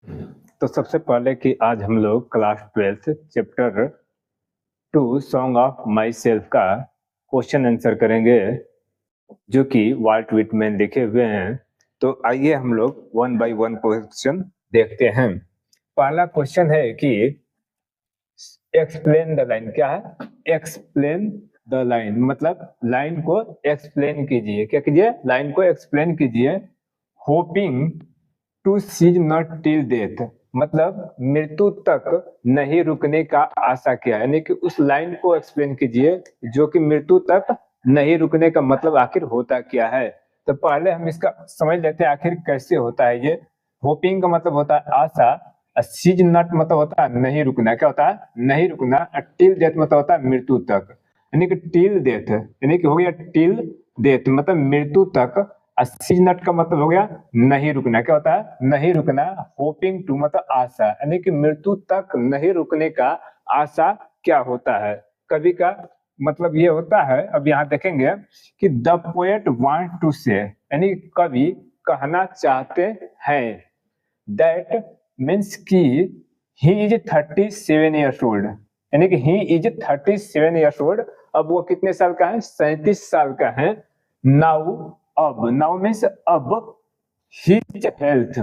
तो सबसे पहले कि आज हम लोग class 12th chapter 2 song of my self का क्वेश्चन आंसर करेंगे, जो कि वाल्ट विटमैन लिखे हुए हैं। तो आइए हम लोग वन बाय वन क्वेश्चन देखते हैं। पहला क्वेश्चन है कि एक्सप्लेन द लाइन। क्या है? एक्सप्लेन द लाइन, मतलब लाइन को एक्सप्लेन कीजिए। क्या कीजिए? लाइन को एक्सप्लेन कीजिए। Hoping to cease not till death, मतलब मृत्यु तक नहीं रुकने का आशा क्या है, यानी कि उस लाइन को एक्सप्लेन कीजिए जो कि मृत्यु तक नहीं रुकने का मतलब आखिर होता क्या है। तो पहले हम इसका समझ लेते हैं आखिर कैसे होता है ये। होपिंग का मतलब होता है आशा, सीज नॉट मतलब होता है नहीं रुकना। क्या होता है? नहीं रुकना। टिल डेथ मतलब होता है मृत्यु तक, यानी कि टिल डेथ, यानी कि हो गया टिल डेथ मतलब मृत्यु तक। सीज नॉट का मतलब हो गया नहीं रुकना। क्या होता है? नहीं रुकना। होपिंग टू मतलब आशा, यानी कि मृत्यु तक नहीं रुकने का आशा क्या होता है। कवि का मतलब ये होता है, अब यहाँ देखेंगे कि द पोएट वांट टू से, यानी कवि कहना चाहते हैं दैट मीन्स कि ही इज 37 ईयर्स ओल्ड, यानी कि ही इज 37 ईयर्स ओल्ड। अब वो कितने साल का है? 37 साल का है। नाउ, अब, नाउ मीन्स अब, हिज हेल्थ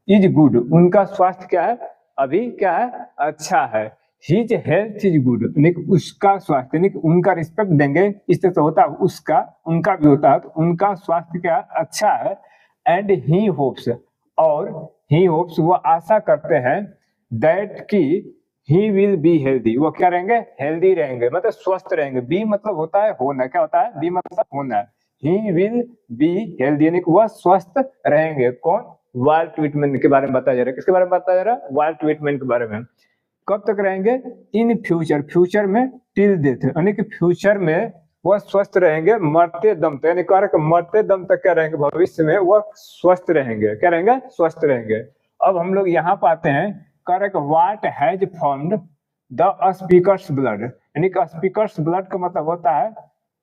इज गुड, उनका स्वास्थ्य क्या है? अभी क्या है? अच्छा है। हिज हेल्थ इज गुड, यानी कि उसका स्वास्थ्य, यानी कि उनका रिस्पेक्ट देंगे इस तरह से होता है। उसका, उनका भी होता है, तो उनका स्वास्थ्य क्या अच्छा है। एंड ही होप्स, और ही होप्स वो आशा करते हैं दैट की ही विल बी हेल्दी, वो क्या रहेंगे? हेल्दी रहेंगे, मतलब स्वस्थ रहेंगे। बी मतलब होता है होना। क्या होता है? बी मतलब होना। ही विल बी हेल्दी, यानी कि वह स्वस्थ रहेंगे। कौन? वाल्ट विटमैन के बारे में बताया जा रहा है। किसके बारे में बताया जा रहा है? वाल्ट विटमैन के बारे में। कब तक रहेंगे? इन फ्यूचर, फ्यूचर में टिल डेथ, यानी कि फ्यूचर में वह स्वस्थ रहेंगे मरते दम तक, यानी कह मरते दम तक क्या रहेंगे? भविष्य में वह स्वस्थ रहेंगे। क्या रहेंगे? स्वस्थ रहेंगे। अब हम लोग यहाँ पाते हैं, कह रहे what has formed the speakers blood, यानी कि स्पीकर्स ब्लड का मतलब होता है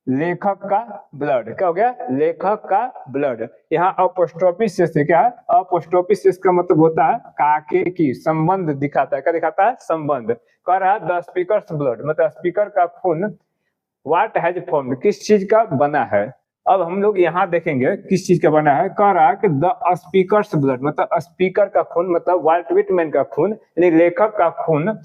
लेखक का ब्लड। क्या हो गया? लेखक का ब्लड। यहाँ अपोस्ट्रोफी से क्या है? अपोस्ट्रोफी से का मतलब होता है काके की, संबंध दिखाता है। क्या दिखाता है? संबंध। कह रहा है द स्पीकर्स ब्लड, मतलब स्पीकर का खून व्हाट हैज फॉर्म्ड, किस चीज का बना है। अब हम लोग यहाँ देखेंगे किस चीज का बना है। कह रहा है कि द स्पीकर्स ब्लड, मतलब स्पीकर का खून, मतलब वाल्ट विटमैन का खून, यानी लेखक का खून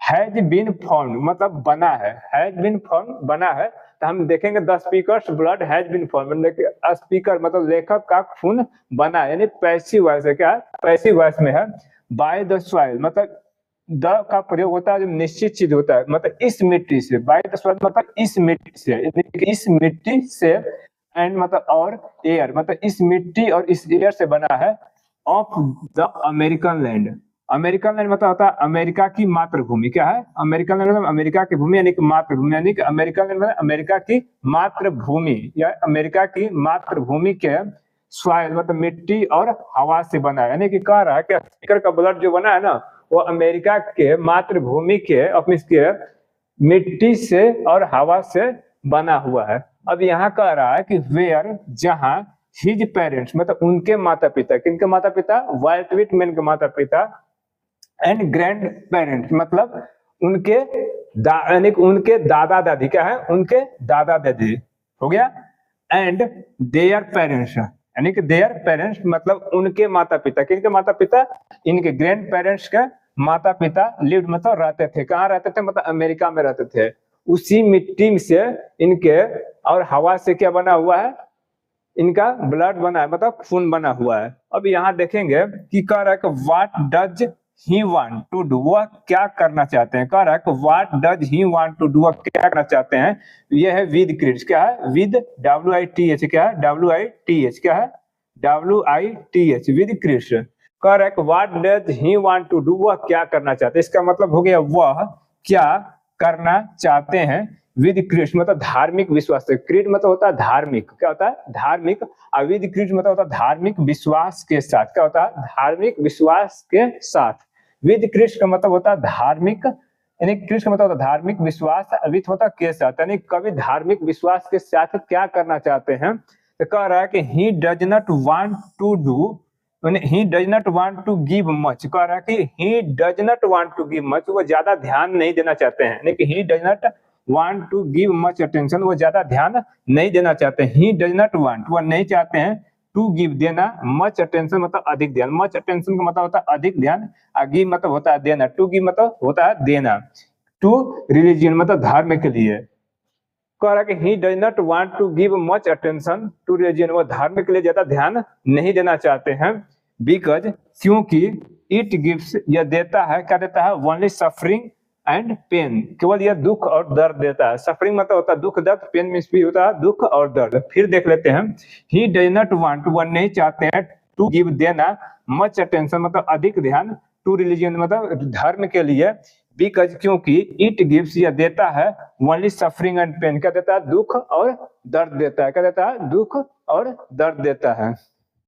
हैज बीन फॉर्म्ड, मतलब बना है। हैज बीन फॉर्म्ड बना है। तो हम देखेंगे the speakers blood has been formed, speaker मतलब लेखक का खून बना है, यानी पैसिव वॉइस है। क्या है? पैसिव वॉइस में है। बाय द सॉइल, मतलब द का प्रयोग होता है जो निश्चित चीज होता है, मतलब इस मिट्टी से। बाय द सॉइल मतलब इस मिट्टी से, इस मिट्टी से। एंड मतलब और एयर, मतलब इस मिट्टी और इस एयर से बना है। Of the American land, American land मतलब होता है अमेरिका की मातृभूमि। क्या है? अमेरिकन लैंड मतलब अमेरिका की भूमि, यानी कि मातृभूमि, यानी कि अमेरिकन लैंड मतलब अमेरिका की मातृभूमि, या अमेरिका की मातृभूमि के सॉइल मतलब मिट्टी और हवा से बना है। यानी कि कह रहा है कि स्पीकर का ब्लड जो बना है ना, वो अमेरिका के मातृभूमि के अपनी के मिट्टी से और हवा से बना हुआ है। अब यहाँ कह रहा है कि वेयर, जहां हिज पेरेंट्स मतलब उनके माता पिता, किनके माता पिता? वाल्ट विटमैन के माता पिता। एंड ग्रैंड पेरेंट्स मतलब उनके यानी उनके दादा दादी। क्या है? उनके दादा दादी हो गया। एंड देयर पेरेंट्स, यानी कि देयर पेरेंट्स मतलब उनके माता पिता, किनके माता पिता? इनके ग्रैंड पेरेंट्स के माता पिता लिव्ड मतलब रहते थे। कहाँ रहते थे? मतलब अमेरिका में रहते थे। उसी मिट्टी से इनके और हवा से क्या बना हुआ है? इनका ब्लड बना है, मतलब खून बना हुआ है। अब यहाँ देखेंगे कि कह रहा है कि what does he want to do, वह क्या करना चाहते हैं। कह रहा है कि what does he want to do, वह क्या करना चाहते हैं। यह है विद क्रिट्स। क्या है? With, WITH। क्या है? WITH। क्या है? WITH, विद क्रिट्स। कह रहा है कि what does he want to do, वह क्या करना चाहते हैं। इसका मतलब हो गया वह क्या करना चाहते हैं विद क्रिट, मतलब धार्मिक विश्वास से। क्रिट मतलब होता है धार्मिक। क्या होता है? धार्मिक। विद क्रिट मतलब होता है धार्मिक विश्वास के साथ। क्या होता है? धार्मिक विश्वास के साथ। विद क्रिट का मतलब होता है धार्मिक, यानी क्रिट का मतलब होता है धार्मिक विश्वास, विद होता है के साथ, यानी कभी धार्मिक विश्वास के साथ क्या करना चाहते हैं। तो कह रहा है कि he does not want to do, he does not want to give much, कह रहा है कि he does not want to give much, वो ज्यादा ध्यान नहीं देना चाहते हैं, लेकिन he does not want to give much attention, वो ज्यादा ध्यान नहीं देना चाहते हैं। ही डज नॉट वांट, वो नहीं चाहते हैं, टू गिव देना, मच अटेंशन मतलब अधिक ध्यान, मच अटेंशन का मतलब होता है अधिक ध्यान, गिव मतलब होता है देना, टू गिव मतलब होता है देना, टू रिलीजियन मतलब धर्म के लिए। कह रहा है कि he does not want to give much attention to religion, वो धर्म के लिए ज्यादा ध्यान नहीं देना चाहते हैं। बिकॉज, क्योंकि इट गिव्स, यह देता है, क्या देता है, ओनली सफरिंग एंड पेन, केवल यह दुख और दर्द देता है। सफरिंग मतलब होता है दुख दर्द, पेन मीन्स भी होता है दुख और दर्द। फिर देख लेते हैं, ही डज नॉट वांट, वह नहीं चाहते हैं, टू गिव देना, मच अटेंशन मतलब अधिक ध्यान, टू रिलीजन मतलब धर्म के लिए। बिकॉज, क्योंकि इट गिव्स, यह देता है, ओनली सफरिंग एंड पेन, क्या देता है, दुख और दर्द देता है, क्या देता है, दुख और दर्द देता है।